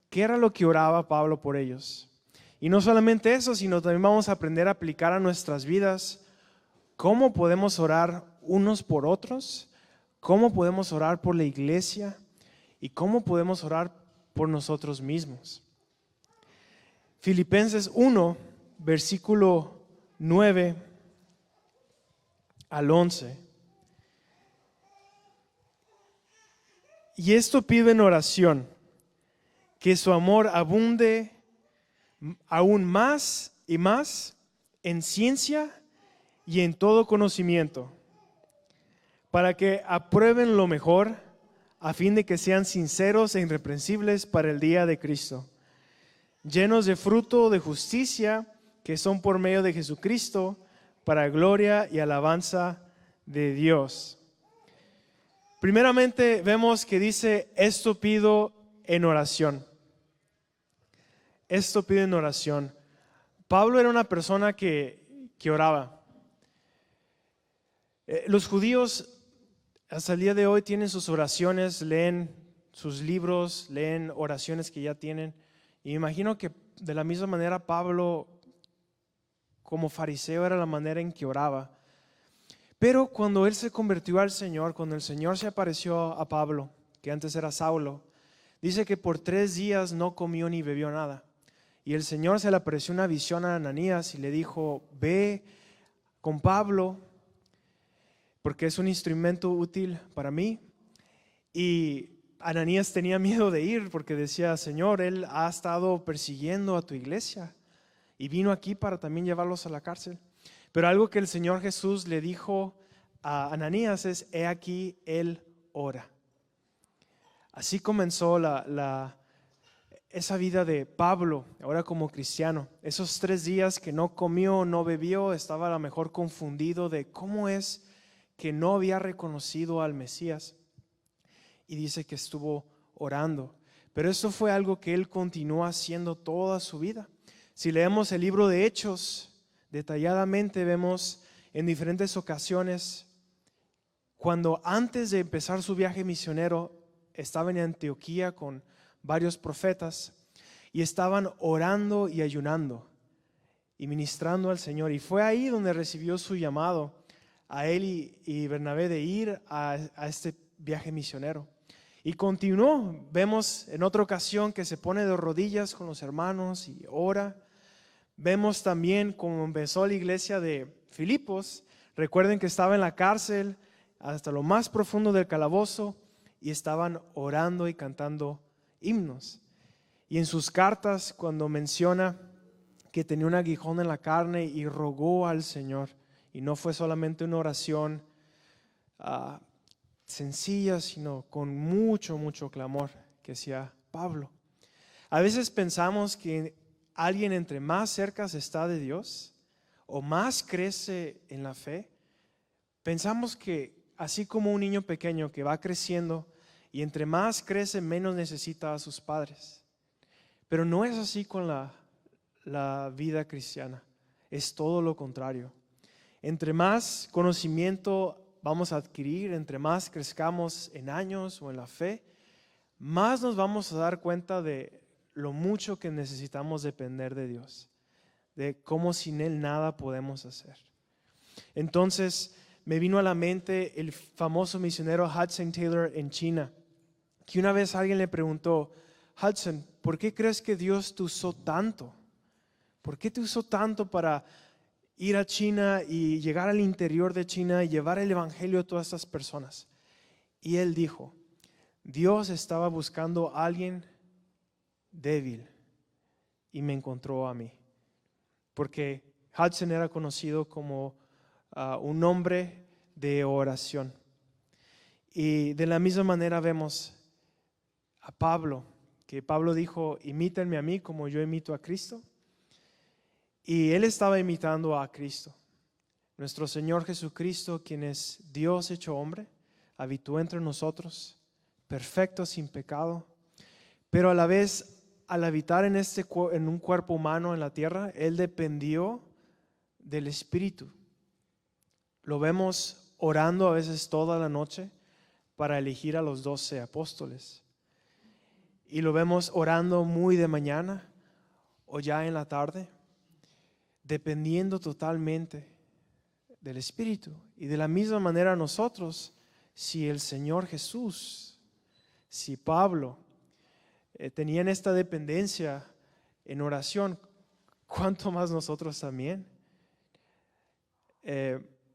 ¿Qué era lo que oraba Pablo por ellos? Y no solamente eso, sino también vamos a aprender a aplicar a nuestras vidas cómo podemos orar unos por otros, cómo podemos orar por la iglesia y cómo podemos orar por nosotros mismos. Filipenses 1, versículo 9 al 11. Y esto pido en oración, que su amor abunde aún más y más en ciencia y en todo conocimiento, para que aprueben lo mejor, a fin de que sean sinceros e irreprensibles para el día de Cristo, llenos de fruto de justicia, que son por medio de Jesucristo, para gloria y alabanza de Dios. Primeramente vemos que dice, esto pido en oración. Esto pido en oración. Pablo era una persona que oraba. Los judíos hasta el día de hoy tienen sus oraciones, leen sus libros, leen oraciones que ya tienen. Y me imagino que de la misma manera Pablo, como fariseo, era la manera en que oraba. Pero cuando él se convirtió al Señor, cuando el Señor se apareció a Pablo, que antes era Saulo, dice que por 3 días no comió ni bebió nada. Y el Señor se le apareció una visión a Ananías y le dijo, ve con Pablo, porque es un instrumento útil para mí. Y Ananías tenía miedo de ir porque decía, Señor, él ha estado persiguiendo a tu iglesia y vino aquí para también llevarlos a la cárcel. Pero algo que el Señor Jesús le dijo a Ananías es, he aquí, él ora. Así comenzó esa vida de Pablo, ahora como cristiano. Esos 3 días que no comió, no bebió, estaba a lo mejor confundido de cómo es que no había reconocido al Mesías. Y dice que estuvo orando. Pero eso fue algo que él continuó haciendo toda su vida. Si leemos el libro de Hechos, detalladamente vemos en diferentes ocasiones, cuando antes de empezar su viaje misionero, estaba en Antioquía con varios profetas y estaban orando y ayunando y ministrando al Señor. Y fue ahí donde recibió su llamado a él y Bernabé de ir a este viaje misionero. Y continuó. Vemos en otra ocasión que se pone de rodillas con los hermanos y ora. Vemos también cómo empezó la iglesia de Filipos. Recuerden que estaba en la cárcel hasta lo más profundo del calabozo y estaban orando y cantando himnos. Y en sus cartas, cuando menciona que tenía un aguijón en la carne y rogó al Señor, y no fue solamente una oración sencilla, sino con mucho clamor que hacía Pablo. A veces pensamos que alguien entre más cerca está de Dios o más crece en la fe, pensamos que así como un niño pequeño que va creciendo y entre más crece menos necesita a sus padres. Pero no es así con la vida cristiana, es todo lo contrario. Entre más conocimiento vamos a adquirir, entre más crezcamos en años o en la fe, más nos vamos a dar cuenta de lo mucho que necesitamos depender de Dios, de cómo sin Él nada podemos hacer. Entonces me vino a la mente el famoso misionero Hudson Taylor en China, que una vez alguien le preguntó, Hudson, ¿por qué crees que Dios te usó tanto? ¿Por qué te usó tanto para ir a China y llegar al interior de China y llevar el evangelio a todas estas personas? Y él dijo, Dios estaba buscando a alguien débil y me encontró a mí. Porque Hudson era conocido como un hombre de oración. Y de la misma manera vemos a Pablo, que Pablo dijo, imítenme a mí como yo imito a Cristo. Y él estaba imitando a Cristo. Nuestro Señor Jesucristo, quien es Dios hecho hombre, habitó entre nosotros, perfecto, sin pecado. Pero a la vez, al habitar en un cuerpo humano en la tierra, Él dependió del Espíritu. Lo vemos orando a veces toda la noche para elegir a los 12 apóstoles. y lo vemos orando muy de mañana o ya en la tarde, dependiendo totalmente del Espíritu. Y de la misma manera nosotros, si el Señor Jesús, si Pablo tenían esta dependencia en oración, ¿cuánto más nosotros también?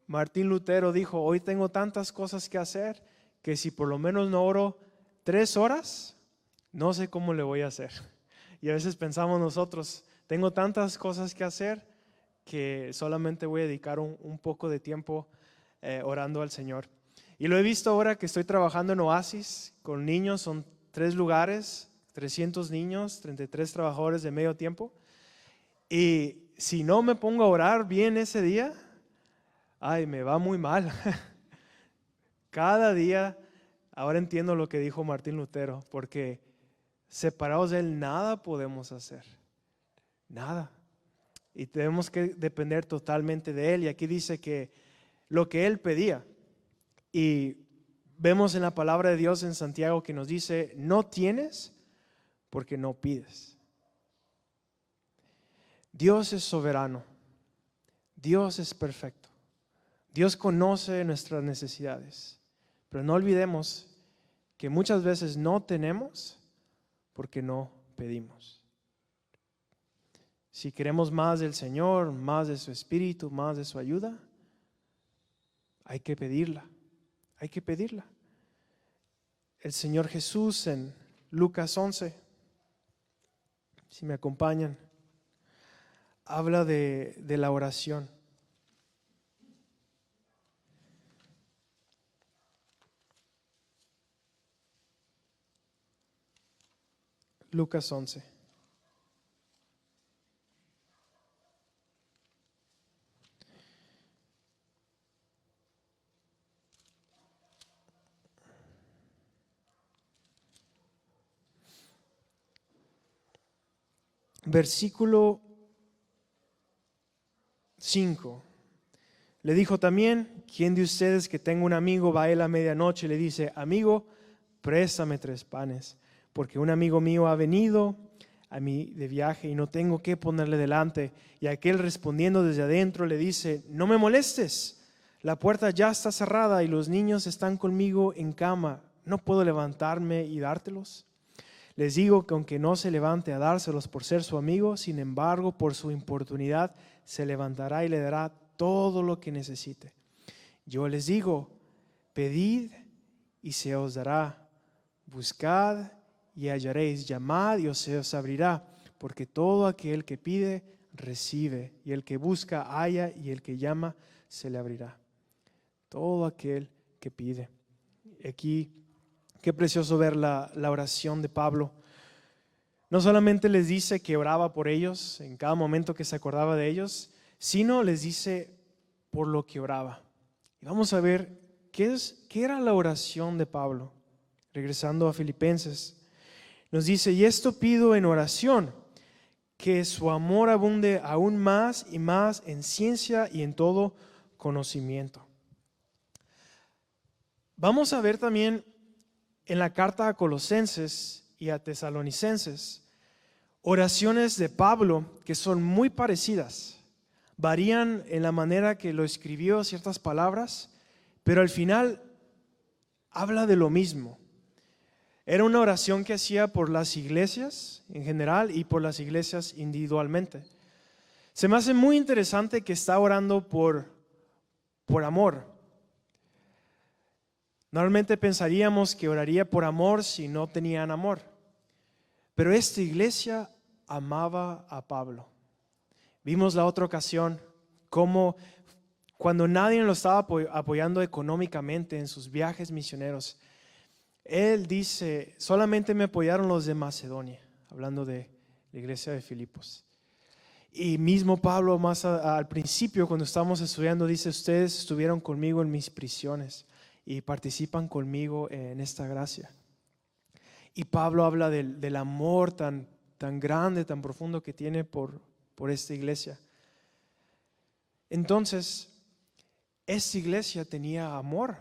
Martín Lutero dijo, hoy tengo tantas cosas que hacer que si por lo menos no oro 3 horas, no sé cómo le voy a hacer. Y a veces pensamos nosotros, tengo tantas cosas que hacer que solamente voy a dedicar un poco de tiempo orando al Señor. Y lo he visto ahora que estoy trabajando en Oasis con niños, son 3 lugares, 300 niños, 33 trabajadores de medio tiempo. Y si no me pongo a orar bien ese día, ay, me va muy mal. Cada día, ahora entiendo lo que dijo Martín Lutero, porque separados de Él nada podemos hacer, nada. Y tenemos que depender totalmente de Él. Y aquí dice que lo que Él pedía, y vemos en la palabra de Dios en Santiago que nos dice, no tienes porque no pides. Dios es soberano, Dios es perfecto, Dios conoce nuestras necesidades, pero no olvidemos que muchas veces no tenemos porque no pedimos. Si queremos más del Señor, más de su Espíritu, más de su ayuda, hay que pedirla, hay que pedirla. El Señor Jesús en Lucas 11, si me acompañan, habla de la oración. Lucas 11. Versículo 5. Le dijo también, ¿quién de ustedes que tenga un amigo va a él a medianoche y le dice, amigo, préstame 3 panes, porque un amigo mío ha venido a mí de viaje y no tengo qué ponerle delante? Y aquel respondiendo desde adentro le dice, no me molestes, la puerta ya está cerrada y los niños están conmigo en cama, ¿no puedo levantarme y dártelos? Les digo que aunque no se levante a dárselos por ser su amigo, sin embargo, por su importunidad, se levantará y le dará todo lo que necesite. Yo les digo, pedid y se os dará, buscad y hallaréis, llamad y se os abrirá, porque todo aquel que pide, recibe, y el que busca, halla, y el que llama, se le abrirá. Todo aquel que pide. Aquí, qué precioso ver la oración de Pablo. No solamente les dice que oraba por ellos en cada momento que se acordaba de ellos, sino les dice por lo que oraba. Y vamos a ver qué era la oración de Pablo. Regresando a Filipenses, nos dice, y esto pido en oración, que su amor abunde aún más y más en ciencia y en todo conocimiento. Vamos a ver también en la carta a Colosenses y a Tesalonicenses oraciones de Pablo que son muy parecidas. Varían en la manera que lo escribió ciertas palabras, pero al final habla de lo mismo. Era una oración que hacía por las iglesias en general y por las iglesias individualmente. Se me hace muy interesante que está orando por amor. Normalmente pensaríamos que oraría por amor si no tenían amor. Pero esta iglesia amaba a Pablo. Vimos la otra ocasión cómo cuando nadie lo estaba apoyando económicamente en sus viajes misioneros, él dice, solamente me apoyaron los de Macedonia, hablando de la iglesia de Filipos. Y mismo Pablo más al principio cuando estábamos estudiando dice, ustedes estuvieron conmigo en mis prisiones y participan conmigo en esta gracia. Y Pablo habla del amor tan grande, tan profundo que tiene por esta iglesia. Entonces, esta iglesia tenía amor.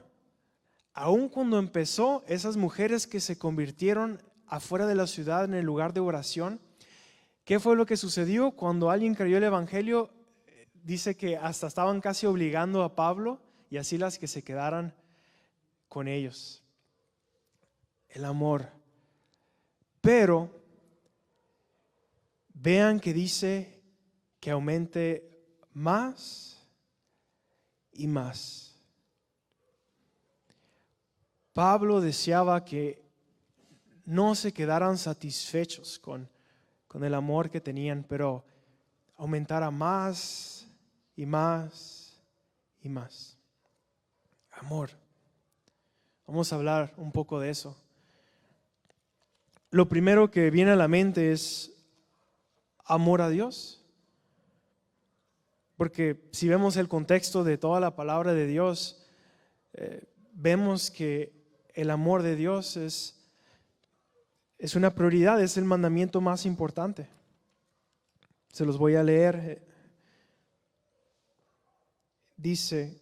Aun cuando empezó, esas mujeres que se convirtieron afuera de la ciudad, en el lugar de oración. ¿Qué fue lo que sucedió? Cuando alguien creyó el evangelio, dice que hasta estaban casi obligando a Pablo y a Silas que se quedaran con ellos. El amor. Pero vean que dice que aumente más y más. Pablo deseaba que no se quedaran satisfechos con el amor que tenían, pero aumentara más y más y más. Amor. Vamos a hablar un poco de eso. Lo primero que viene a la mente es amor a Dios. Porque si vemos el contexto de toda la palabra de Dios, vemos que el amor de Dios es una prioridad, es el mandamiento más importante. Se los voy a leer. Dice: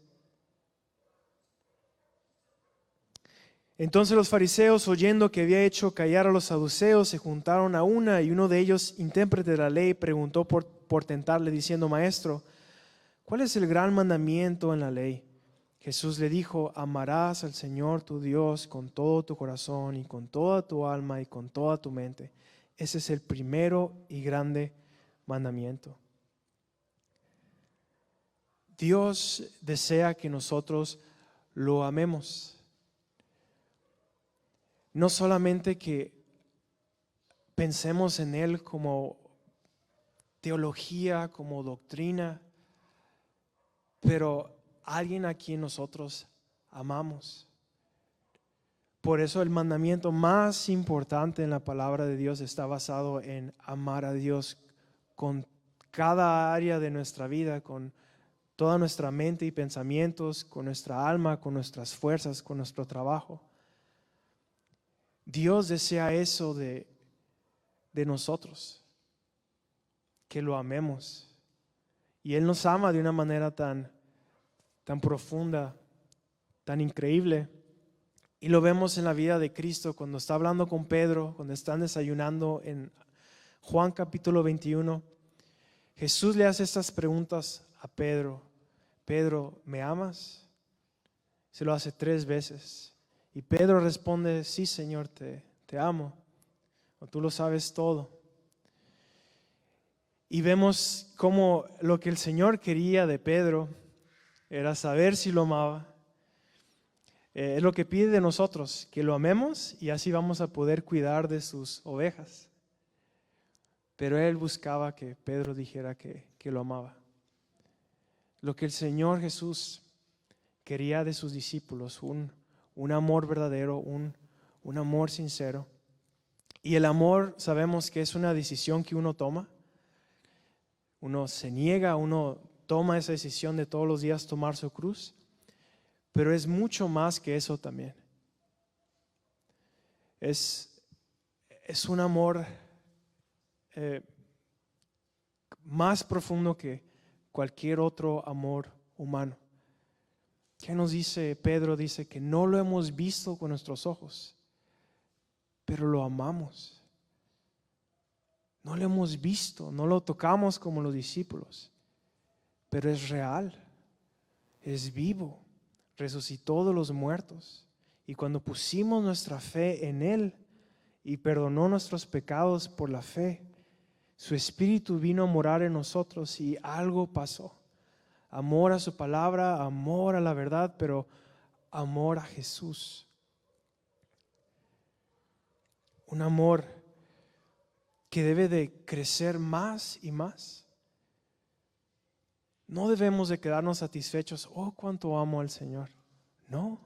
entonces los fariseos, oyendo que había hecho callar a los saduceos, se juntaron a una, y uno de ellos, intérprete de la ley, preguntó por tentarle, diciendo: Maestro, ¿cuál es el gran mandamiento en la ley? Jesús le dijo: amarás al Señor tu Dios con todo tu corazón y con toda tu alma y con toda tu mente. Ese es el primero y grande mandamiento. Dios desea que nosotros lo amemos. No solamente que pensemos en Él como teología, como doctrina, pero alguien a quien nosotros amamos. Por eso el mandamiento más importante en la palabra de Dios está basado en amar a Dios con cada área de nuestra vida, con toda nuestra mente y pensamientos, con nuestra alma, con nuestras fuerzas, con nuestro trabajo. Dios desea eso de nosotros, que lo amemos. Y Él nos ama de una manera tan profunda, tan increíble. Y lo vemos en la vida de Cristo cuando está hablando con Pedro, cuando están desayunando en Juan capítulo 21. Jesús le hace estas preguntas a Pedro. Pedro, ¿me amas? Se lo hace 3 veces. Y Pedro responde: sí, Señor, te amo. O tú lo sabes todo. Y vemos cómo lo que el Señor quería de Pedro era saber si lo amaba. Es lo que pide de nosotros, que lo amemos, y así vamos a poder cuidar de sus ovejas. Pero Él buscaba que Pedro dijera que lo amaba. Lo que el Señor Jesús quería de sus discípulos, un amor verdadero, un amor sincero. Y el amor, sabemos que es una decisión que uno toma. Uno se niega, uno toma esa decisión de todos los días tomar su cruz. Pero es mucho más que eso también. Es un amor más profundo que cualquier otro amor humano. ¿Qué nos dice Pedro? Dice que no lo hemos visto con nuestros ojos, pero lo amamos. No lo hemos visto, no lo tocamos como los discípulos, pero es real, es vivo, resucitó de los muertos. Y cuando pusimos nuestra fe en Él y perdonó nuestros pecados por la fe, su Espíritu vino a morar en nosotros y algo pasó. Amor a su palabra, amor a la verdad, pero amor a Jesús. Un amor que debe de crecer más y más. No debemos de quedarnos satisfechos: oh, cuánto amo al Señor. No.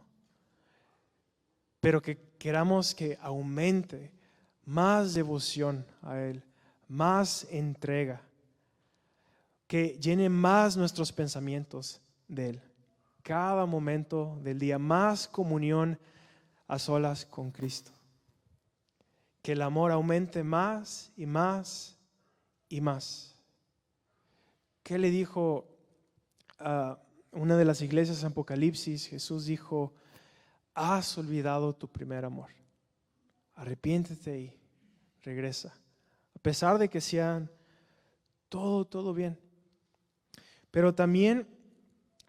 Pero que queramos que aumente más devoción a Él, más entrega, que llene más nuestros pensamientos de Él. Cada momento del día, más comunión a solas con Cristo. Que el amor aumente más y más y más. ¿Qué le dijo a una de las iglesias en Apocalipsis? Jesús dijo: has olvidado tu primer amor. arrepiéntete y regresa. A pesar de que sean todo bien. Pero también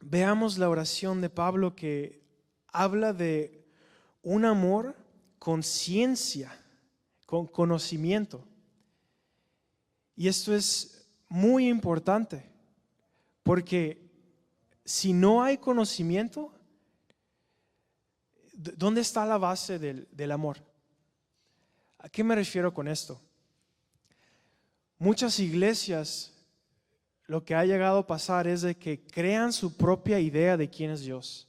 veamos la oración de Pablo que habla de un amor con ciencia, con conocimiento. Y esto es muy importante, porque si no hay conocimiento, ¿dónde está la base del amor? ¿A qué me refiero con esto? Muchas iglesias, lo que ha llegado a pasar es de que crean su propia idea de quién es Dios.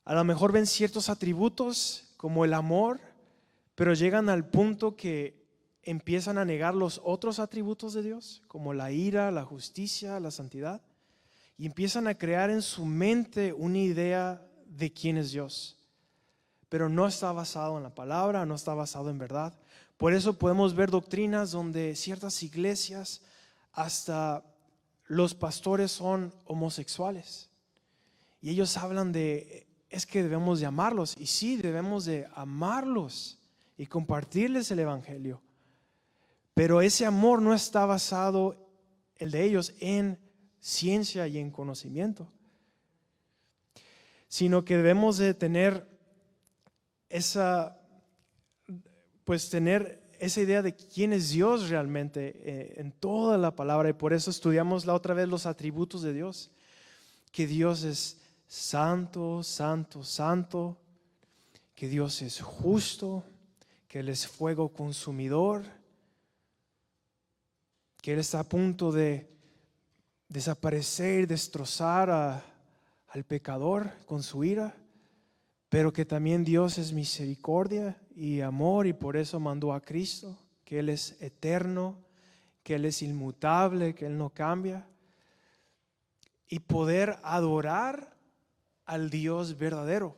A lo mejor ven ciertos atributos como el amor, pero llegan al punto que empiezan a negar los otros atributos de Dios, como la ira, la justicia, la santidad, y empiezan a crear en su mente una idea de quién es Dios, pero no está basado en la palabra, no está basado en verdad. Por eso podemos ver doctrinas donde ciertas iglesias, hasta los pastores son homosexuales, y ellos hablan de, es que debemos de amarlos, y sí, debemos de amarlos y compartirles el evangelio, pero ese amor no está basado, el de ellos, en ciencia y en conocimiento, sino que debemos de tener tener esa idea de quién es Dios realmente en toda la palabra. Y por eso estudiamos la otra vez los atributos de Dios, que Dios es santo, santo, santo, que Dios es justo, que Él es fuego consumidor, que Él está a punto de desaparecer, destrozar al pecador con su ira, pero que también Dios es misericordia y amor, y por eso mandó a Cristo, que Él es eterno, que Él es inmutable, que Él no cambia, y poder adorar al Dios verdadero,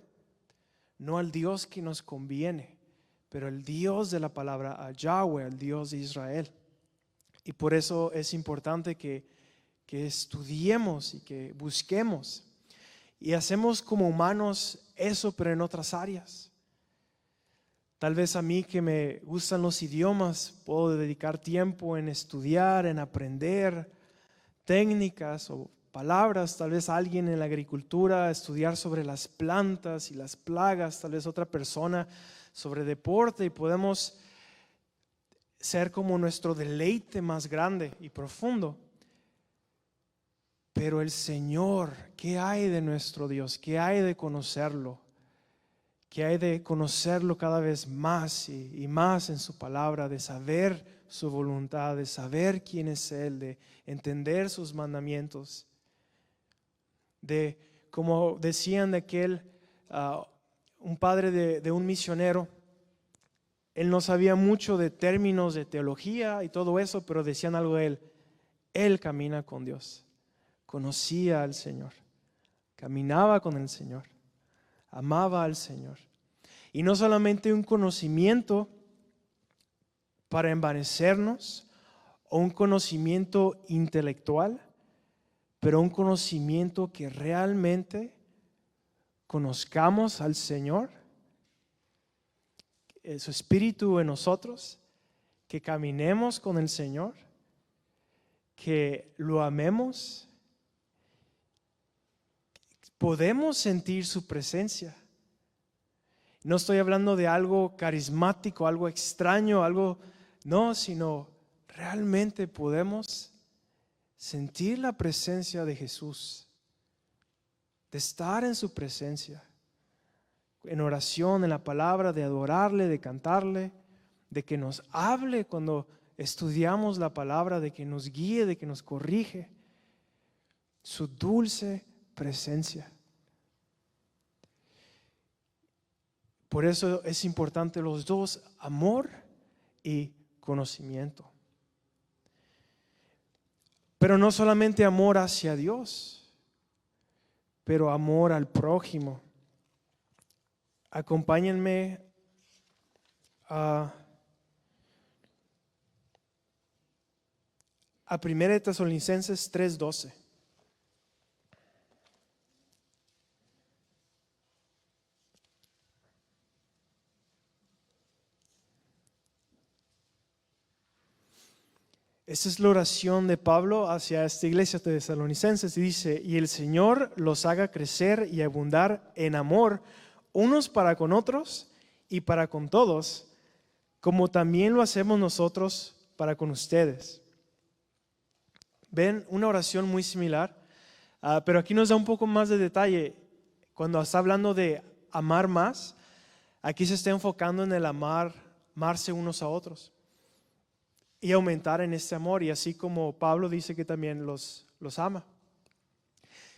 no al Dios que nos conviene, pero el Dios de la palabra, a Yahweh, al Dios de Israel. Y por eso es importante que estudiemos y que busquemos. Y hacemos como humanos eso, pero en otras áreas. Tal vez a mí, que me gustan los idiomas, puedo dedicar tiempo en estudiar, en aprender técnicas o palabras. Tal vez alguien en la agricultura estudiar sobre las plantas y las plagas. Tal vez otra persona sobre deporte, y podemos ser como nuestro deleite más grande y profundo. Pero el Señor, ¿qué hay de nuestro Dios? ¿Qué hay de conocerlo? ¿Qué hay de conocerlo cada vez más y más en su palabra, de saber su voluntad, de saber quién es Él, de entender sus mandamientos? De, como decían de aquel, un padre de un misionero, él no sabía mucho de términos de teología y todo eso, pero decían algo de él camina con Dios. Conocía al Señor, caminaba con el Señor, amaba al Señor. Y no solamente un conocimiento para envanecernos o un conocimiento intelectual, pero un conocimiento que realmente conozcamos al Señor, su Espíritu en nosotros, que caminemos con el Señor, que lo amemos. Podemos sentir su presencia. No estoy hablando de algo carismático, algo extraño, no, sino realmente podemos sentir la presencia de Jesús, de estar en su presencia, en oración, en la palabra, de adorarle, de cantarle, de que nos hable cuando estudiamos la palabra, de que nos guíe, de que nos corrige. Su dulce presencia. Por eso es importante los dos, amor y conocimiento. Pero no solamente amor hacia Dios, pero amor al prójimo. Acompáñenme a 1 Tesalonicenses 3:12. Esta es la oración de Pablo hacia esta iglesia de Tesalonicenses. Y dice: y el Señor los haga crecer y abundar en amor unos para con otros y para con todos, como también lo hacemos nosotros para con ustedes. Ven, una oración muy similar, pero aquí nos da un poco más de detalle. Cuando está hablando de amar más, aquí se está enfocando en el amarse unos a otros y aumentar en este amor, y así como Pablo dice que también los ama.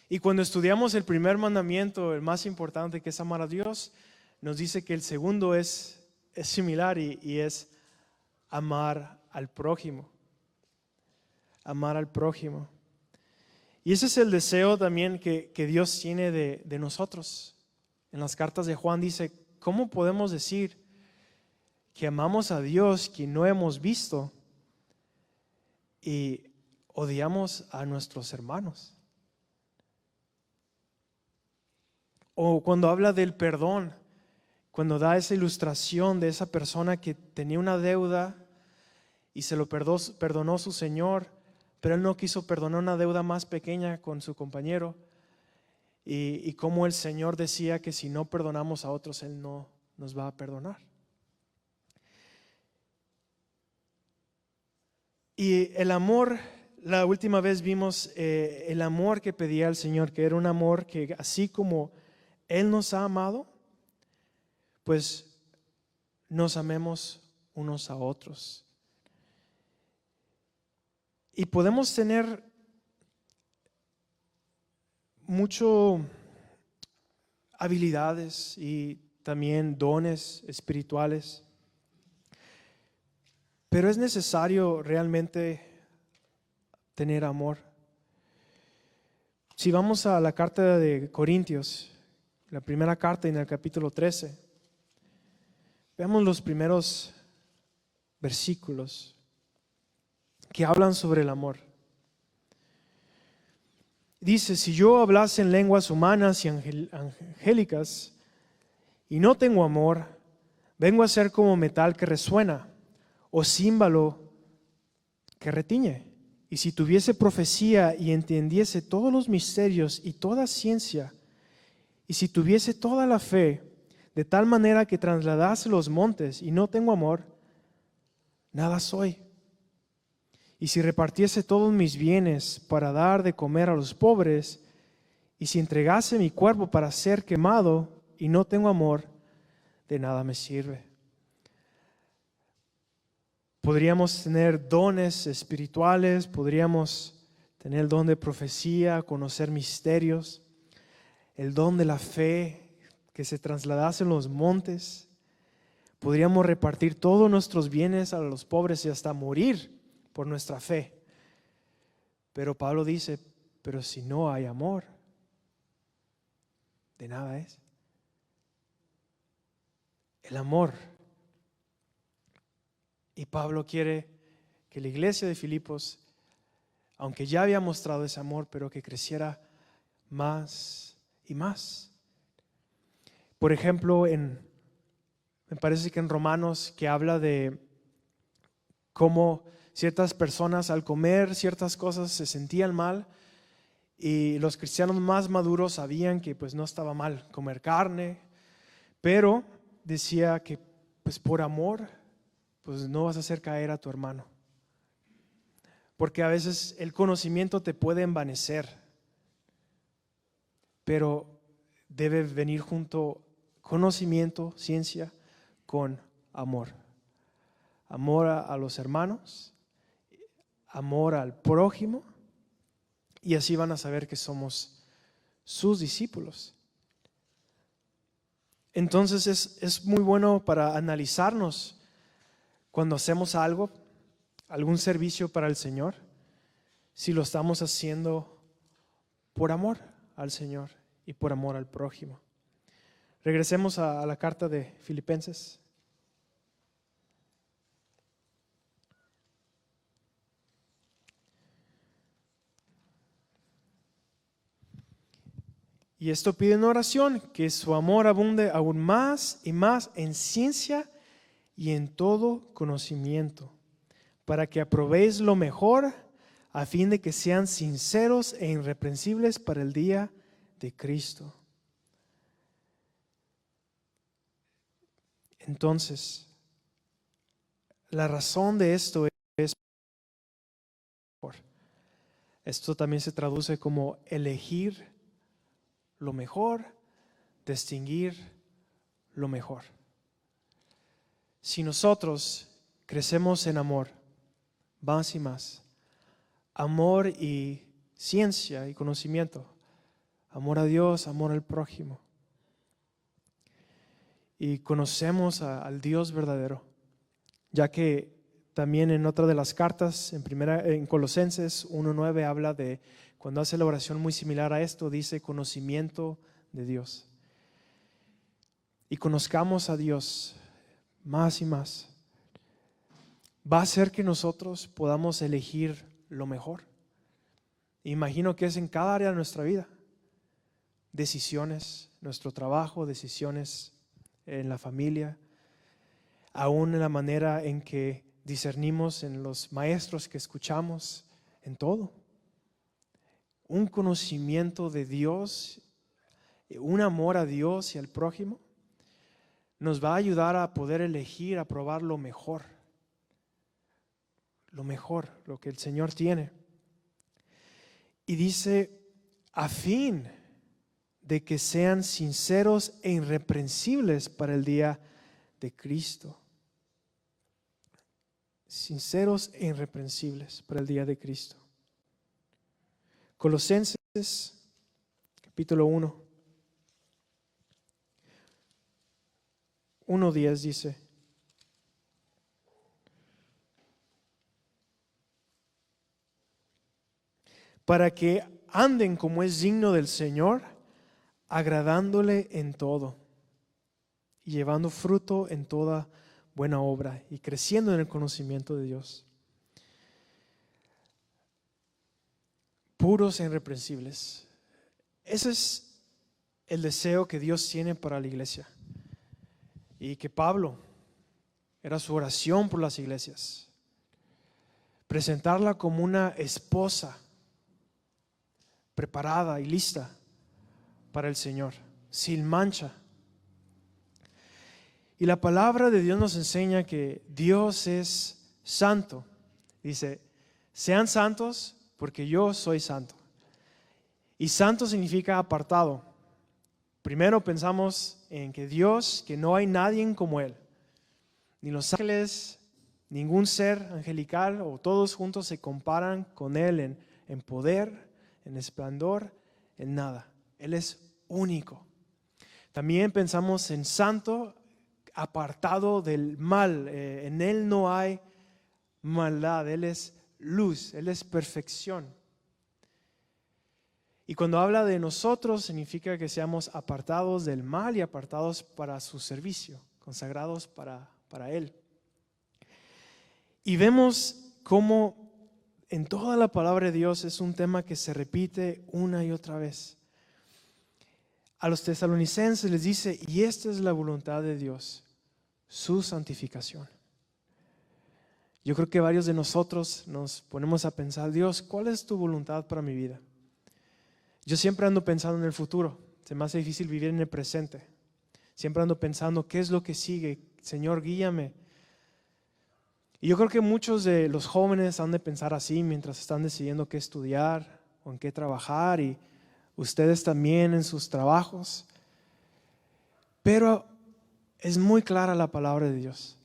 Y cuando estudiamos el primer mandamiento, el más importante, que es amar a Dios, nos dice que el segundo es similar y es amar al prójimo. Amar al prójimo. Y ese es el deseo también que Dios tiene de nosotros. En las cartas de Juan dice: ¿cómo podemos decir que amamos a Dios que no hemos visto y odiamos a nuestros hermanos? O cuando habla del perdón, cuando da esa ilustración de esa persona que tenía una deuda y se lo perdonó su Señor, pero él no quiso perdonar una deuda más pequeña con su compañero, y como el Señor decía que si no perdonamos a otros, Él no nos va a perdonar. Y el amor, la última vez vimos el amor que pedía el Señor, que era un amor que así como Él nos ha amado, pues nos amemos unos a otros. Y podemos tener mucho habilidades y también dones espirituales, pero es necesario realmente tener amor. Si vamos a la carta de Corintios, la primera carta, en el capítulo 13, veamos los primeros versículos que hablan sobre el amor. Dice: si yo hablase en lenguas humanas y angélicas y no tengo amor, vengo a ser como metal que resuena o címbalo que retiñe. Y si tuviese profecía y entendiese todos los misterios y toda ciencia, y si tuviese toda la fe, de tal manera que trasladase los montes, y no tengo amor, nada soy. Y si repartiese todos mis bienes para dar de comer a los pobres, y si entregase mi cuerpo para ser quemado y no tengo amor, de nada me sirve. Podríamos tener dones espirituales, podríamos tener el don de profecía, conocer misterios, el don de la fe, que se trasladase en los montes. Podríamos repartir todos nuestros bienes a los pobres y hasta morir por nuestra fe. Pero Pablo dice: pero si no hay amor, de nada es. El amor. Y Pablo quiere que la iglesia de Filipos, aunque ya había mostrado ese amor, pero que creciera más y más. Por ejemplo, me parece que en Romanos, que habla de cómo ciertas personas al comer ciertas cosas se sentían mal, y los cristianos más maduros sabían que pues no estaba mal comer carne, pero decía que pues por amor pues no vas a hacer caer a tu hermano, porque a veces el conocimiento te puede envanecer, pero debe venir junto conocimiento, ciencia, con amor. Amor a los hermanos, amor al prójimo, y así van a saber que somos sus discípulos. Entonces es muy bueno para analizarnos cuando hacemos algo, algún servicio para el Señor, si lo estamos haciendo por amor al Señor y por amor al prójimo. Regresemos a la carta de Filipenses. Y esto pide en oración, que su amor abunde aún más y más en ciencia y en todo conocimiento, para que aprobéis lo mejor, a fin de que sean sinceros e irreprensibles para el día de Cristo. Entonces, la razón de esto es, esto también se traduce como elegir lo mejor, distinguir lo mejor. Si nosotros crecemos en amor, más y más, amor y ciencia y conocimiento, amor a Dios, amor al prójimo, y conocemos al Dios verdadero, ya que también en otra de las cartas, en Colosenses 1:9, habla de, cuando hace la oración muy similar a esto, dice conocimiento de Dios. Y conozcamos a Dios más y más, va a hacer que nosotros podamos elegir lo mejor. Imagino que es en cada área de nuestra vida. Decisiones, nuestro trabajo, decisiones en la familia, aún en la manera en que discernimos en los maestros que escuchamos, en todo. Un conocimiento de Dios, un amor a Dios y al prójimo, nos va a ayudar a poder elegir, a probar lo mejor, lo que el Señor tiene. Y dice, a fin de que sean sinceros e irreprensibles para el día de Cristo. Sinceros e irreprensibles para el día de Cristo. Colosenses capítulo 1:10 dice: para que anden como es digno del Señor, agradándole en todo y llevando fruto en toda buena obra y creciendo en el conocimiento de Dios. Puros e irreprensibles. Ese es el deseo que Dios tiene para la iglesia. Y que Pablo, era su oración por las iglesias. Presentarla como una esposa preparada y lista para el Señor, sin mancha. Y la palabra de Dios nos enseña que Dios es santo. Dice, sean santos porque yo soy santo. Y santo significa apartado. Primero pensamos en que Dios, que no hay nadie como Él. Ni los ángeles, ningún ser angelical o todos juntos se comparan con Él en poder, en esplendor, en nada. Él es único. También pensamos en santo, apartado del mal. En Él no hay maldad. Él es luz, Él es perfección. Y cuando habla de nosotros, significa que seamos apartados del mal y apartados para su servicio, consagrados para Él. Y vemos cómo en toda la palabra de Dios es un tema que se repite una y otra vez. A los tesalonicenses les dice, y esta es la voluntad de Dios, su santificación. Yo creo que varios de nosotros nos ponemos a pensar, Dios, ¿cuál es tu voluntad para mi vida? Yo siempre ando pensando en el futuro, se me hace difícil vivir en el presente. Siempre ando pensando, ¿qué es lo que sigue? Señor, guíame. Y yo creo que muchos de los jóvenes han de pensar así mientras están decidiendo qué estudiar o en qué trabajar, y ustedes también en sus trabajos. Pero es muy clara la palabra de Dios.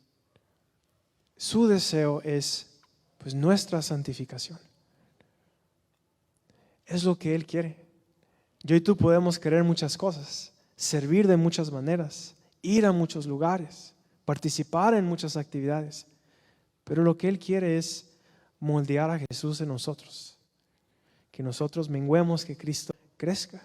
Su deseo es pues nuestra santificación. Es lo que Él quiere. Yo y tú podemos querer muchas cosas, servir de muchas maneras, ir a muchos lugares, participar en muchas actividades. Pero lo que Él quiere es moldear a Jesús en nosotros. Que nosotros menguemos, que Cristo crezca.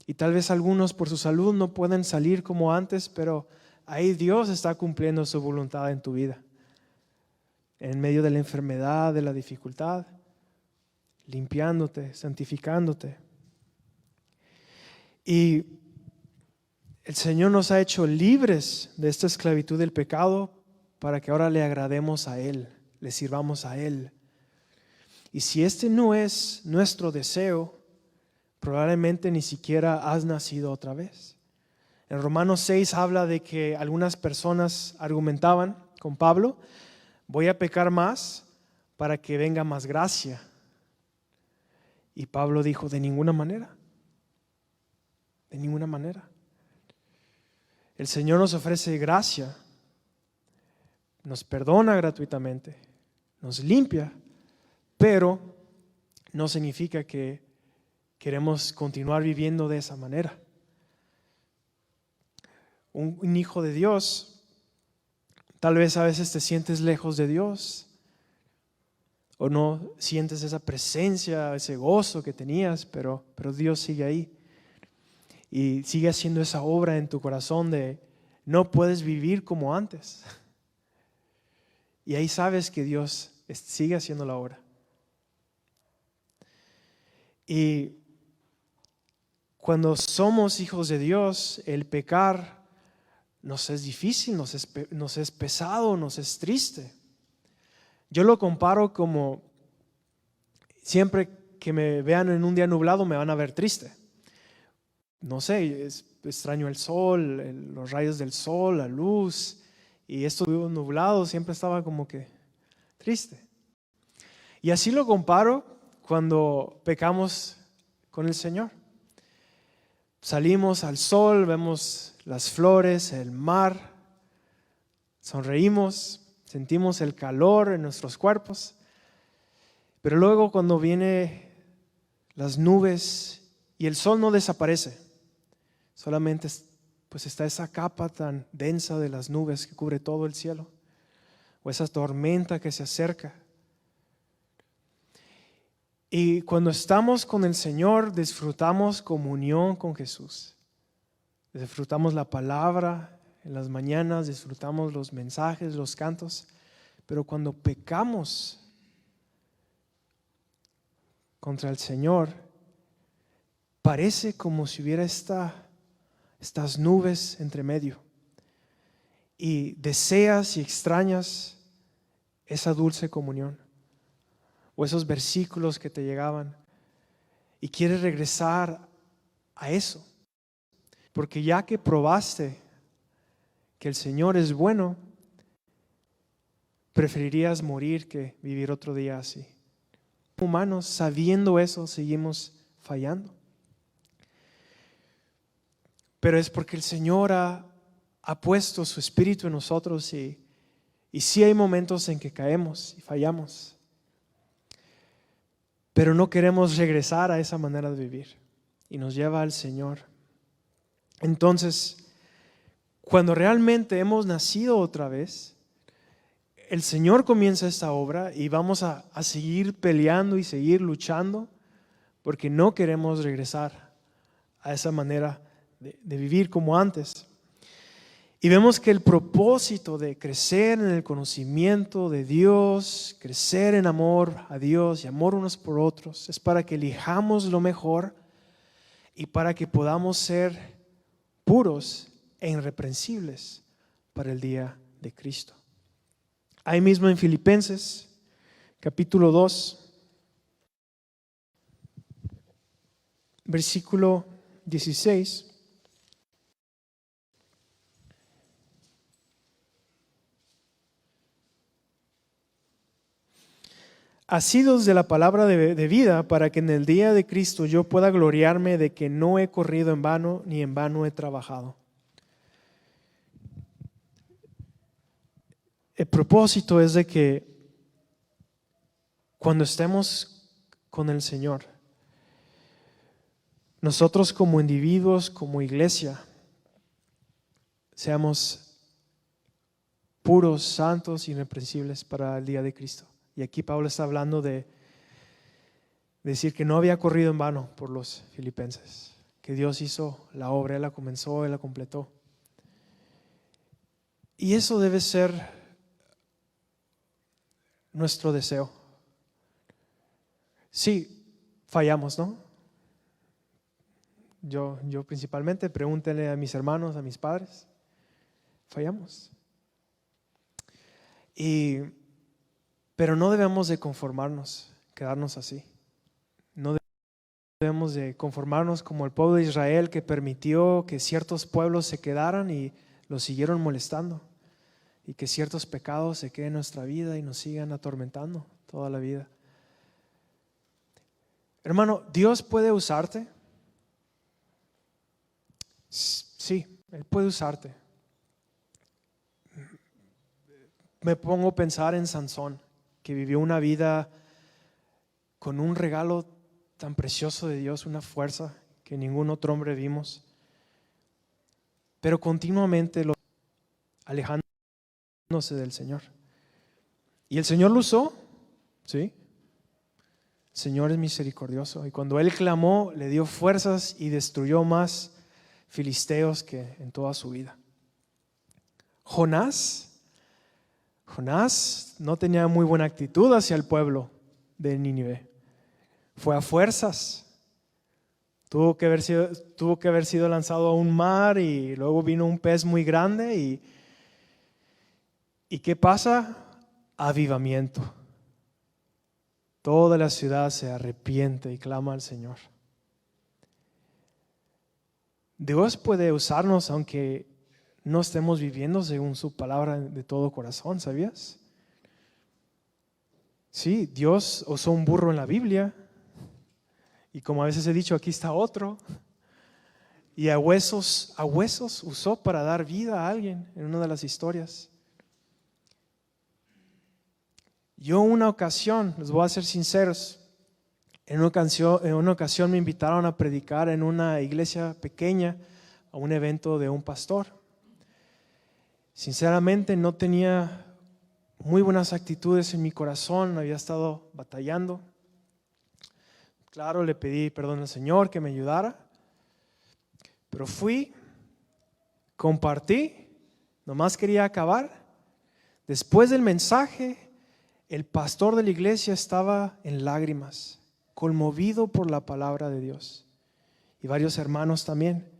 Y tal vez algunos por su salud no pueden salir como antes, pero ahí Dios está cumpliendo su voluntad en tu vida. En medio de la enfermedad, de la dificultad, limpiándote, santificándote. Y el Señor nos ha hecho libres de esta esclavitud del pecado para que ahora le agrademos a Él, le sirvamos a Él. Y si este no es nuestro deseo, probablemente ni siquiera has nacido otra vez. En Romanos 6 habla de que algunas personas argumentaban con Pablo: voy a pecar más para que venga más gracia. Y Pablo dijo: de ninguna manera, de ninguna manera. El Señor nos ofrece gracia, nos perdona gratuitamente, nos limpia, pero no significa que queremos continuar viviendo de esa manera. Un hijo de Dios, tal vez a veces te sientes lejos de Dios, o no sientes esa presencia, ese gozo que tenías, pero Dios sigue ahí y sigue haciendo esa obra en tu corazón de no puedes vivir como antes. Y ahí sabes que Dios sigue haciendo la obra. Y cuando somos hijos de Dios, el pecar nos es difícil, nos es pesado, nos es triste. Yo lo comparo como siempre que me vean en un día nublado me van a ver triste. No sé, extraño el sol, los rayos del sol, la luz, y esto nublado siempre estaba como que triste. Y así lo comparo cuando pecamos con el Señor. Salimos al sol, vemos las flores, el mar, sonreímos, sentimos el calor en nuestros cuerpos, pero luego cuando vienen las nubes y el sol no desaparece, solamente pues está esa capa tan densa de las nubes que cubre todo el cielo, o esa tormenta que se acerca. Y cuando estamos con el Señor, disfrutamos comunión con Jesús. Disfrutamos la palabra en las mañanas, disfrutamos los mensajes, los cantos. Pero cuando pecamos contra el Señor, parece como si hubiera estas nubes entre medio. Y deseas y extrañas esa dulce comunión, o esos versículos que te llegaban, y quieres regresar a eso, porque ya que probaste que el Señor es bueno, preferirías morir que vivir otro día así. Humanos, sabiendo eso, seguimos fallando. Pero es porque el Señor ha puesto su Espíritu en nosotros, y sí hay momentos en que caemos y fallamos. Pero no queremos regresar a esa manera de vivir, y nos lleva al Señor. Entonces, cuando realmente hemos nacido otra vez, el Señor comienza esta obra y vamos a seguir peleando y seguir luchando, porque no queremos regresar a esa manera de vivir como antes. Y vemos que el propósito de crecer en el conocimiento de Dios, crecer en amor a Dios y amor unos por otros, es para que elijamos lo mejor y para que podamos ser puros e irreprensibles para el día de Cristo. Ahí mismo en Filipenses, capítulo 2, versículo 16. Asidos de la palabra de vida, para que en el día de Cristo yo pueda gloriarme de que no he corrido en vano, ni en vano he trabajado. El propósito es de que cuando estemos con el Señor, nosotros como individuos, como iglesia, seamos puros, santos, irreprensibles para el día de Cristo. Y aquí Pablo está hablando de decir que no había corrido en vano por los filipenses, que Dios hizo la obra, Él la comenzó, Él la completó. Y eso debe ser nuestro deseo. Sí, fallamos, ¿no? Yo principalmente, pregúntenle a mis hermanos, a mis padres, fallamos. Pero no debemos de conformarnos, quedarnos así. No debemos de conformarnos como el pueblo de Israel, que permitió que ciertos pueblos se quedaran y los siguieron molestando, y que ciertos pecados se queden en nuestra vida y nos sigan atormentando toda la vida. Hermano, ¿Dios puede usarte? Sí, Él puede usarte. Me pongo a pensar en Sansón, que vivió una vida con un regalo tan precioso de Dios, una fuerza que ningún otro hombre vimos, pero continuamente alejándose del Señor. Y el Señor lo usó, ¿sí? El Señor es misericordioso, y cuando Él clamó, le dio fuerzas y destruyó más filisteos que en toda su vida. Jonás no tenía muy buena actitud hacia el pueblo de Nínive. Fue a fuerzas. Tuvo que haber sido lanzado a un mar, y luego vino un pez muy grande. ¿Y qué pasa? Avivamiento. Toda la ciudad se arrepiente y clama al Señor. Dios puede usarnos aunque no estemos viviendo según su palabra de todo corazón, ¿sabías? Sí, Dios usó un burro en la Biblia, y como a veces he dicho, aquí está otro. Y a huesos usó para dar vida a alguien en una de las historias. Yo una ocasión, les voy a ser sinceros, en una ocasión me invitaron a predicar en una iglesia pequeña a un evento de un pastor. Sinceramente no tenía muy buenas actitudes en mi corazón, había estado batallando. Claro, le pedí perdón al Señor que me ayudara, pero fui, compartí, nomás quería acabar. Después del mensaje, el pastor de la iglesia estaba en lágrimas, conmovido por la palabra de Dios, y varios hermanos también.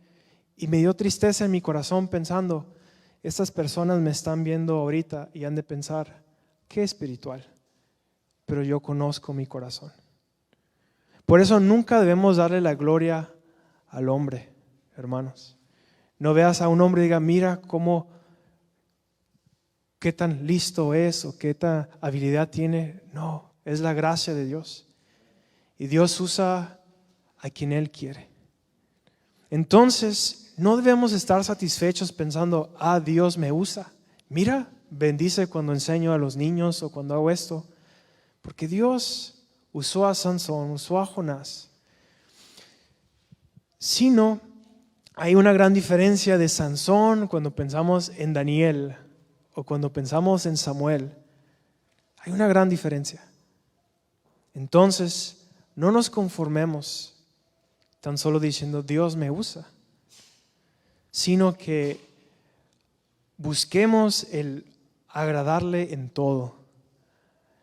Y me dio tristeza en mi corazón pensando, estas personas me están viendo ahorita y han de pensar, qué espiritual, pero yo conozco mi corazón. Por eso nunca debemos darle la gloria al hombre, hermanos. No veas a un hombre y diga, mira qué tan listo es o qué tan habilidad tiene. No, es la gracia de Dios. Y Dios usa a quien Él quiere. Entonces, no debemos estar satisfechos pensando, Dios me usa. Mira, bendice cuando enseño a los niños o cuando hago esto. Porque Dios usó a Sansón, usó a Jonás. Sino, hay una gran diferencia de Sansón cuando pensamos en Daniel o cuando pensamos en Samuel. Hay una gran diferencia. Entonces, no nos conformemos tan solo diciendo Dios me usa, sino que busquemos el agradarle en todo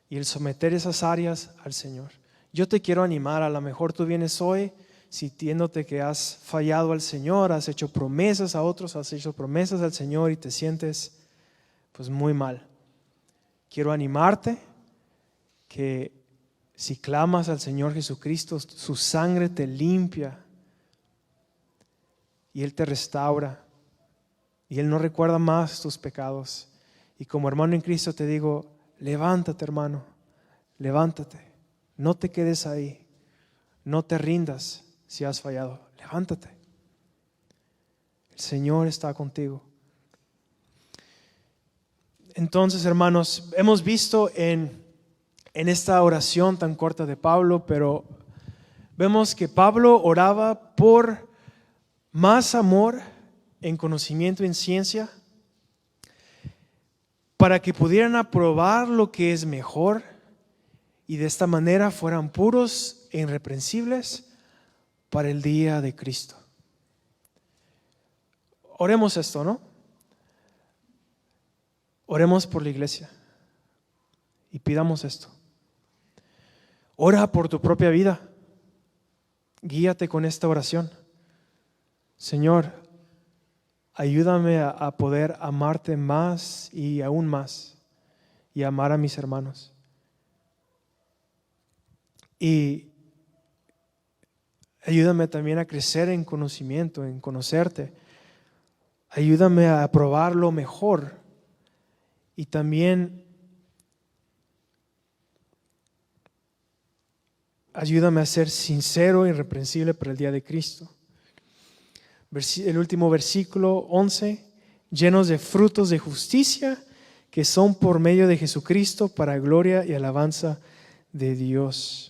y el someter esas áreas al Señor. Yo te quiero animar, a lo mejor tú vienes hoy sintiéndote que has fallado al Señor, has hecho promesas a otros, has hecho promesas al Señor y te sientes pues muy mal. Quiero animarte que si clamas al Señor Jesucristo, su sangre te limpia y Él te restaura y Él no recuerda más tus pecados. Y como hermano en Cristo te digo, levántate, hermano, levántate, no te quedes ahí, no te rindas si has fallado, levántate. El Señor está contigo. Entonces, hermanos, hemos visto en esta oración tan corta de Pablo, pero vemos que Pablo oraba por más amor en conocimiento y en ciencia, para que pudieran aprobar lo que es mejor y de esta manera fueran puros e irreprensibles para el día de Cristo. Oremos esto, ¿no? Oremos por la iglesia y pidamos esto. Ora por tu propia vida. Guíate con esta oración. Señor, ayúdame a poder amarte más y aún más. y amar a mis hermanos. Y ayúdame también a crecer en conocimiento, en conocerte. Ayúdame a probar lo mejor. Y también ayúdame a ser sincero e irreprensible para el día de Cristo. El último versículo 11, llenos de frutos de justicia que son por medio de Jesucristo para gloria y alabanza de Dios.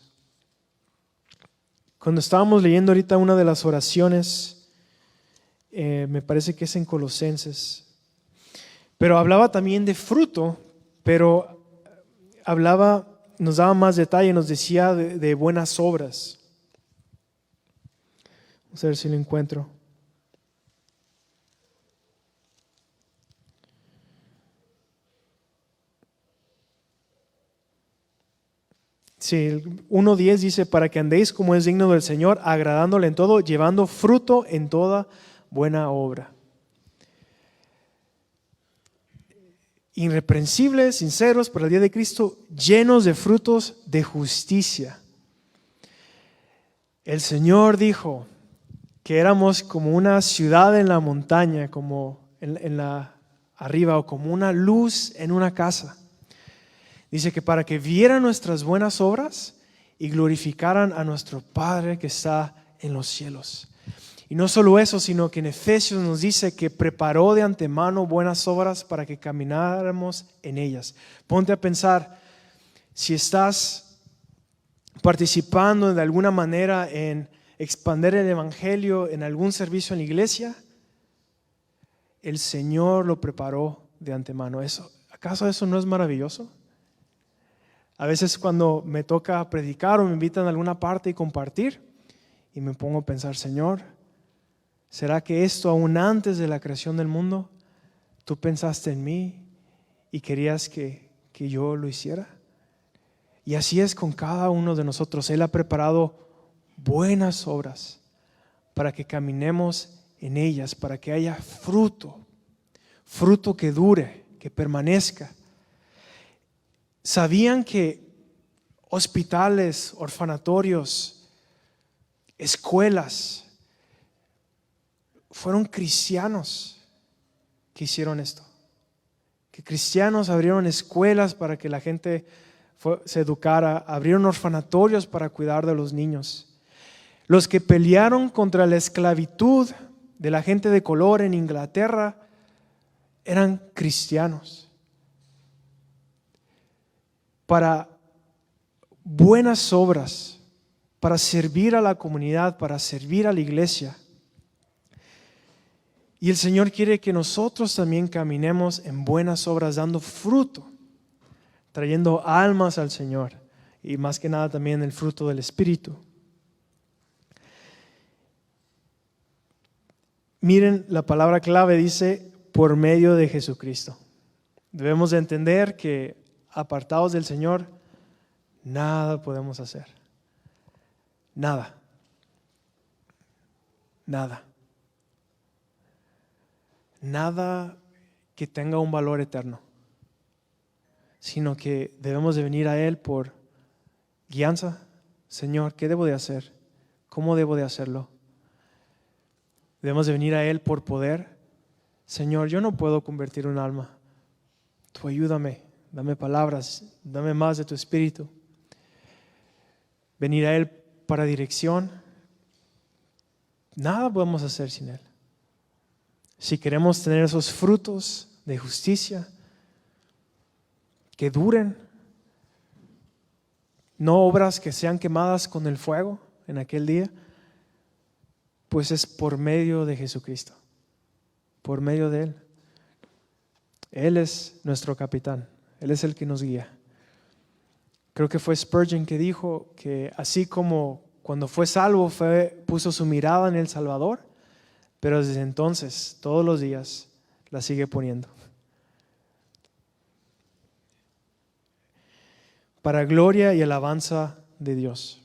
Cuando estábamos leyendo ahorita una de las oraciones, me parece que es en Colosenses, pero hablaba también de fruto, pero nos daba más detalle, nos decía de buenas obras. Vamos a ver si lo encuentro. Sí, el 1:10 dice, para que andéis como es digno del Señor, agradándole en todo, llevando fruto en toda buena obra. Irreprensibles, sinceros para el día de Cristo, llenos de frutos de justicia. El Señor dijo que éramos como una ciudad en la montaña, como en la arriba, o como una luz en una casa. Dice que para que vieran nuestras buenas obras y glorificaran a nuestro Padre que está en los cielos. Y no solo eso, sino que en Efesios nos dice que preparó de antemano buenas obras para que camináramos en ellas. Ponte a pensar, si estás participando de alguna manera en expandir el Evangelio en algún servicio en la iglesia, el Señor lo preparó de antemano. ¿Acaso eso no es maravilloso? A veces cuando me toca predicar o me invitan a alguna parte y compartir, y me pongo a pensar, Señor, ¿será que esto aún antes de la creación del mundo, tú pensaste en mí y querías que yo lo hiciera? Y así es con cada uno de nosotros. Él ha preparado buenas obras para que caminemos en ellas, para que haya fruto que dure, que permanezca. ¿Sabían que hospitales, orfanatorios, escuelas, fueron cristianos que hicieron esto? Que cristianos abrieron escuelas para que la gente se educara, abrieron orfanatorios para cuidar de los niños. Los que pelearon contra la esclavitud de la gente de color en Inglaterra eran cristianos. Para buenas obras, para servir a la comunidad, para servir a la iglesia. Y el Señor quiere que nosotros también caminemos en buenas obras, dando fruto, trayendo almas al Señor y más que nada también el fruto del Espíritu. Miren, la palabra clave dice por medio de Jesucristo. Debemos de entender que apartados del Señor, nada podemos hacer. Nada. Nada. Nada que tenga un valor eterno. Sino que debemos de venir a Él por guianza. Señor, ¿qué debo de hacer? ¿Cómo debo de hacerlo? Debemos de venir a Él por poder. Señor, yo no puedo convertir un alma. Tú ayúdame. Dame palabras, dame más de tu Espíritu. Venir a Él para dirección. Nada podemos hacer sin Él. Si queremos tener esos frutos de justicia que duren, no obras que sean quemadas con el fuego en aquel día, pues es por medio de Jesucristo, por medio de Él. Él es nuestro capitán. Él es el que nos guía. Creo que fue Spurgeon que dijo que así como cuando fue salvo puso su mirada en el Salvador, pero desde entonces, todos los días, la sigue poniendo. Para gloria y alabanza de Dios.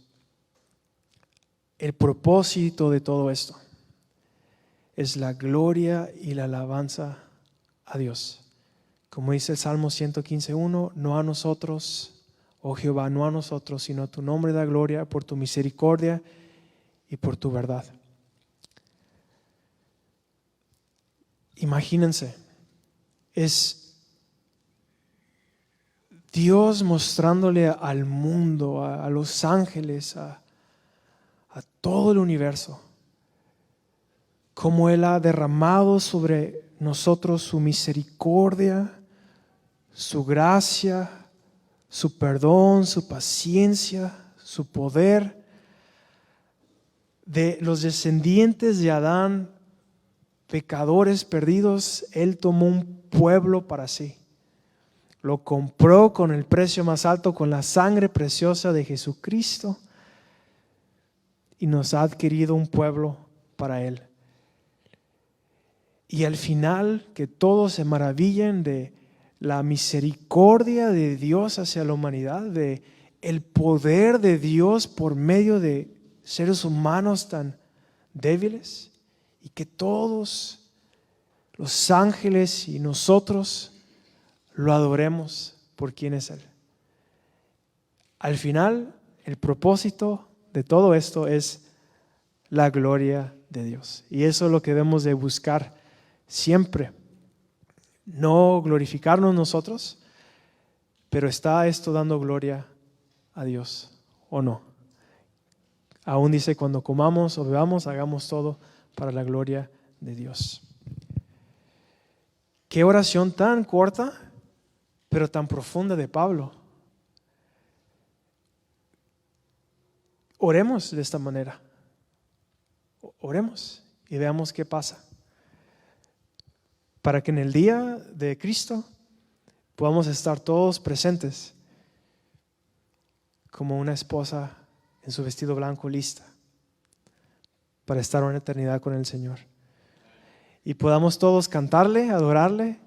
El propósito de todo esto es la gloria y la alabanza a Dios. Como dice el Salmo 115:1, no a nosotros, oh Jehová, no a nosotros, sino a tu nombre da gloria por tu misericordia y por tu verdad. Imagínense, es Dios mostrándole al mundo, a los ángeles, a todo el universo, cómo Él ha derramado sobre nosotros su misericordia, su gracia, su perdón, su paciencia, su poder. De los descendientes de Adán, pecadores perdidos, Él tomó un pueblo para sí. Lo compró con el precio más alto, con la sangre preciosa de Jesucristo, y nos ha adquirido un pueblo para Él. Y al final, que todos se maravillen de la misericordia de Dios hacia la humanidad, de el poder de Dios por medio de seres humanos tan débiles, y que todos los ángeles y nosotros lo adoremos por quien es Él. Al final, el propósito de todo esto es la gloria de Dios. Y eso es lo que debemos de buscar siempre. No glorificarnos nosotros, pero ¿está esto dando gloria a Dios o no? Aún dice, cuando comamos o bebamos, hagamos todo para la gloria de Dios. Qué oración tan corta, pero tan profunda de Pablo. Oremos de esta manera. Oremos y veamos qué pasa. Para que en el día de Cristo podamos estar todos presentes como una esposa en su vestido blanco lista para estar una eternidad con el Señor. Y podamos todos cantarle, adorarle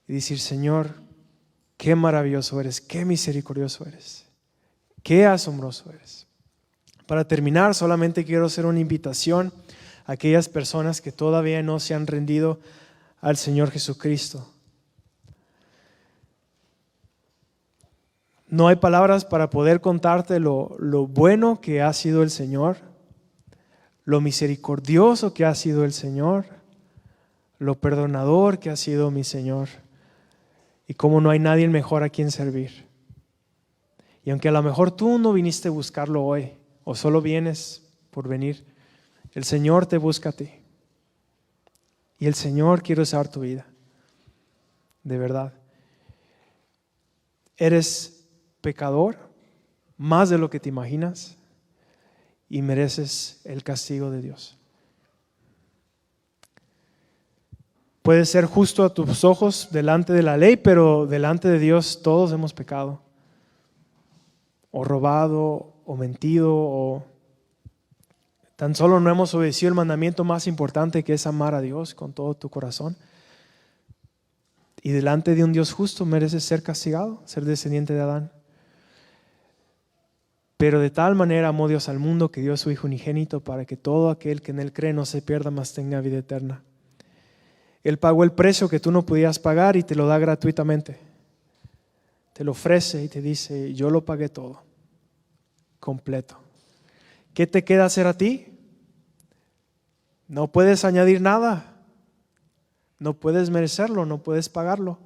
y decir, Señor, qué maravilloso eres, qué misericordioso eres, qué asombroso eres. Para terminar, solamente quiero hacer una invitación a aquellas personas que todavía no se han rendido al Señor Jesucristo. No hay palabras para poder contarte lo bueno que ha sido el Señor, lo misericordioso que ha sido el Señor, lo perdonador que ha sido mi Señor, y cómo no hay nadie mejor a quien servir. Y aunque a lo mejor tú no viniste a buscarlo hoy, o solo vienes por venir, el Señor te busca a ti. Y el Señor quiere usar tu vida, de verdad. Eres pecador, más de lo que te imaginas, y mereces el castigo de Dios. Puedes ser justo a tus ojos delante de la ley, pero delante de Dios todos hemos pecado, o robado, o mentido, o tan solo no hemos obedecido el mandamiento más importante, que es amar a Dios con todo tu corazón. Y delante de un Dios justo mereces ser castigado, ser descendiente de Adán. Pero de tal manera amó Dios al mundo que dio a su Hijo unigénito para que todo aquel que en Él cree no se pierda, mas tenga vida eterna. Él pagó el precio que tú no podías pagar y te lo da gratuitamente. Te lo ofrece y te dice, yo lo pagué todo, completo. ¿Qué te queda hacer a ti? No puedes añadir nada. No puedes merecerlo, no puedes pagarlo.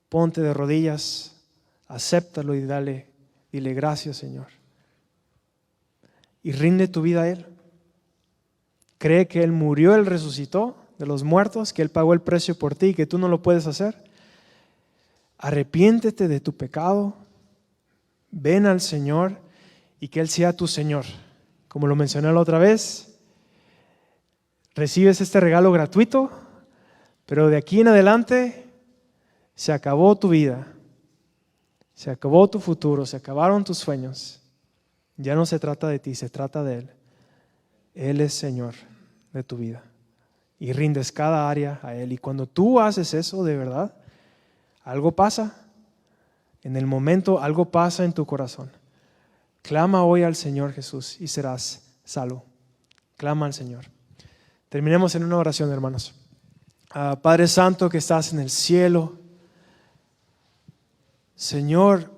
Ponte de rodillas, acéptalo y dile gracias, Señor. Y rinde tu vida a Él. Cree que Él murió, Él resucitó de los muertos, que Él pagó el precio por ti y que tú no lo puedes hacer. Arrepiéntete de tu pecado. Ven al Señor y que Él sea tu Señor. Como lo mencioné la otra vez, recibes este regalo gratuito, pero de aquí en adelante se acabó tu vida, se acabó tu futuro, se acabaron tus sueños. Ya no se trata de ti, se trata de Él. Él es Señor de tu vida y rindes cada área a Él. Y cuando tú haces eso de verdad, algo pasa. En el momento algo pasa en tu corazón. Clama hoy al Señor Jesús y serás salvo. Clama al Señor. Terminemos en una oración, hermanos. Padre Santo que estás en el cielo, Señor,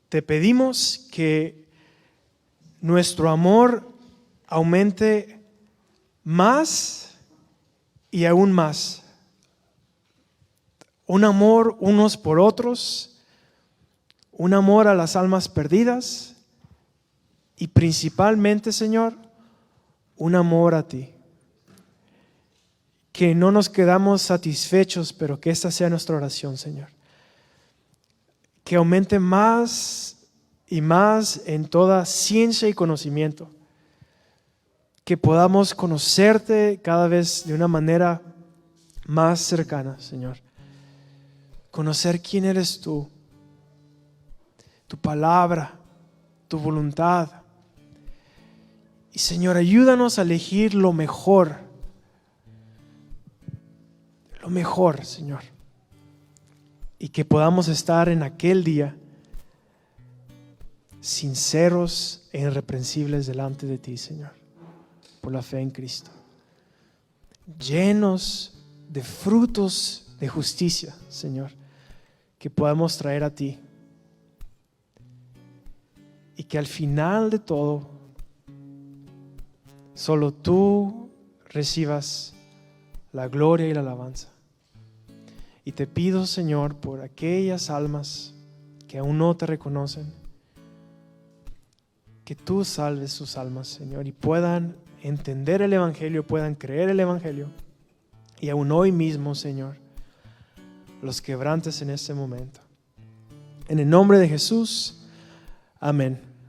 te pedimos que nuestro amor aumente más y aún más. Un amor unos por otros, un amor a las almas perdidas y principalmente, Señor, un amor a ti. Que no nos quedamos satisfechos, pero que esta sea nuestra oración, Señor. Que aumente más y más en toda ciencia y conocimiento. Que podamos conocerte cada vez de una manera más cercana, Señor. Conocer quién eres tú, tu palabra, tu voluntad. Y Señor, ayúdanos a elegir lo mejor, Señor. Y que podamos estar en aquel día sinceros e irreprensibles delante de ti, Señor, por la fe en Cristo. Llenos de frutos de justicia, Señor, que podamos traer a ti. Y que al final de todo, solo tú recibas la gloria y la alabanza. Y te pido, Señor, por aquellas almas que aún no te reconocen, que tú salves sus almas, Señor, y puedan entender el Evangelio, puedan creer el Evangelio. Y aún hoy mismo, Señor, los quebrantes en este momento. En el nombre de Jesús, amén.